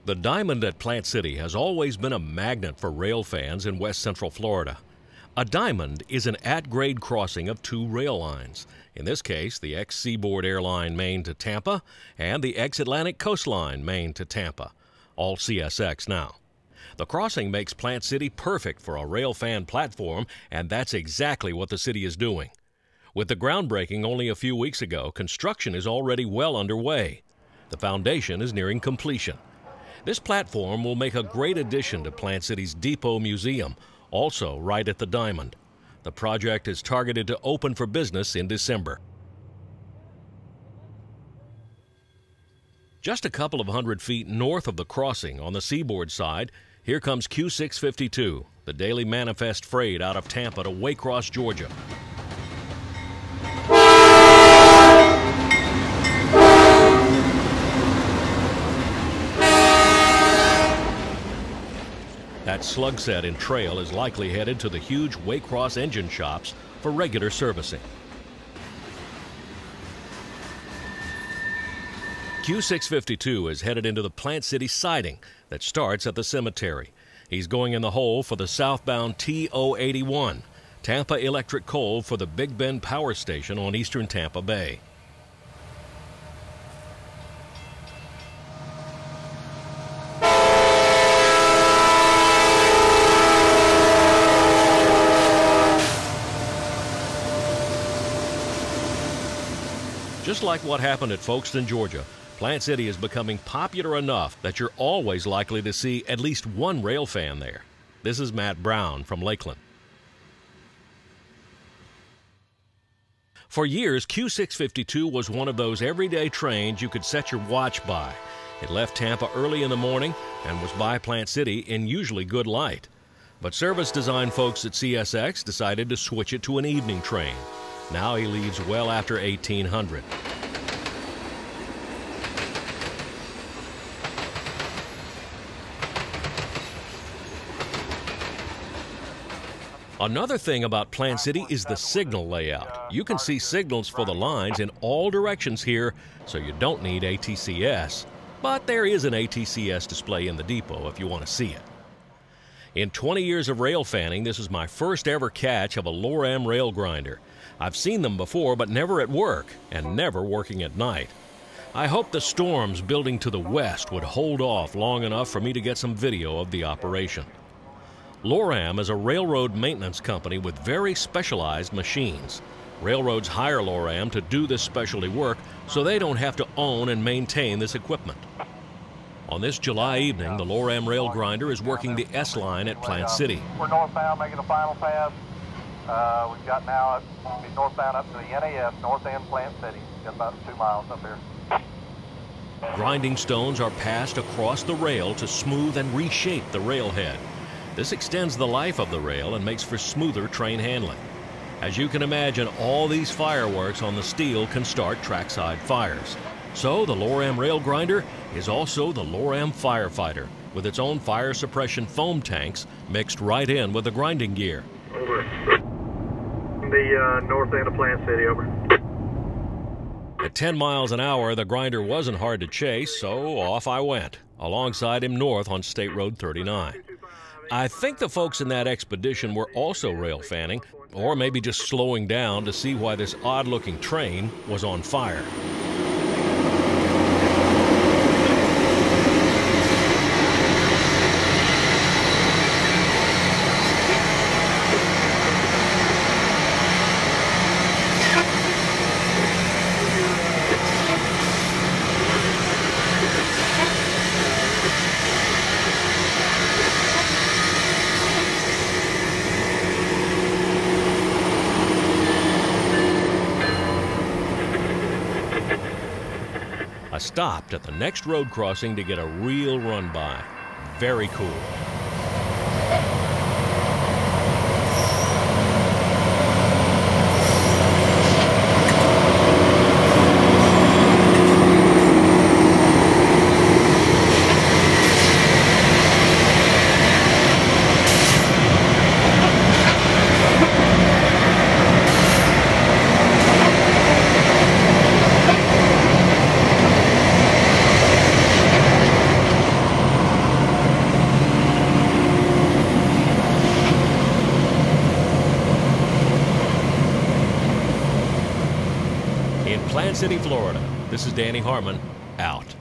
The Diamond at Plant City has always been a magnet for rail fans in West Central Florida. A diamond is an at-grade crossing of two rail lines. In this case, the ex-Seaboard Airline Maine to Tampa and the ex-Atlantic Coastline Maine to Tampa, all CSX now. The crossing makes Plant City perfect for a rail fan platform, and that's exactly what the city is doing. With the groundbreaking only a few weeks ago, construction is already well underway. The foundation is nearing completion. This platform will make a great addition to Plant City's Depot Museum, also right at the Diamond. The project is targeted to open for business in December. Just a couple of 100 feet north of the crossing on the seaboard side, here comes Q652, the daily manifest freight out of Tampa to Waycross, Georgia. That slug set in trail is likely headed to the huge Waycross engine shops for regular servicing. Q652 is headed into the Plant City siding that starts at the cemetery. He's going in the hole for the southbound T081, Tampa Electric Coal for the Big Bend Power Station on eastern Tampa Bay. Just like what happened at Folkestone, Georgia, Plant City is becoming popular enough that you're always likely to see at least one rail fan there. This is Matt Brown from Lakeland. For years, Q652 was one of those everyday trains you could set your watch by. It left Tampa early in the morning and was by Plant City in usually good light. But service design folks at CSX decided to switch it to an evening train. Now he leaves well after 1800. Another thing about Plant City is the signal layout. You can see signals for the lines in all directions here, so you don't need ATCS. But there is an ATCS display in the depot if you want to see it. In 20 years of rail fanning, this is my first ever catch of a Loram Railgrinder. I've seen them before, but never at work, and never working at night. I hope the storms building to the west would hold off long enough for me to get some video of the operation. Loram is a railroad maintenance company with very specialized machines. Railroads hire Loram to do this specialty work so they don't have to own and maintain this equipment. On this July evening, the Loram Railgrinder is working the S-line at Plant City. We're northbound making a final pass. We've got now northbound up to the NAS, North End Plant City. Got about 2 miles up here. Grinding stones are passed across the rail to smooth and reshape the railhead. This extends the life of the rail and makes for smoother train handling. As you can imagine, all these fireworks on the steel can start trackside fires. So the Loram Railgrinder is also the Loram Firefighter, with its own fire suppression foam tanks mixed right in with the grinding gear. Over. The north end of Plant City, over. At 10 miles an hour, the grinder wasn't hard to chase, so off I went, alongside him north on State Road 39. I think the folks in that expedition were also rail fanning, or maybe just slowing down to see why this odd-looking train was on fire. I stopped at the next road crossing to get a real run by. Very cool. in Plant City, Florida. This is Danny Harmon, out.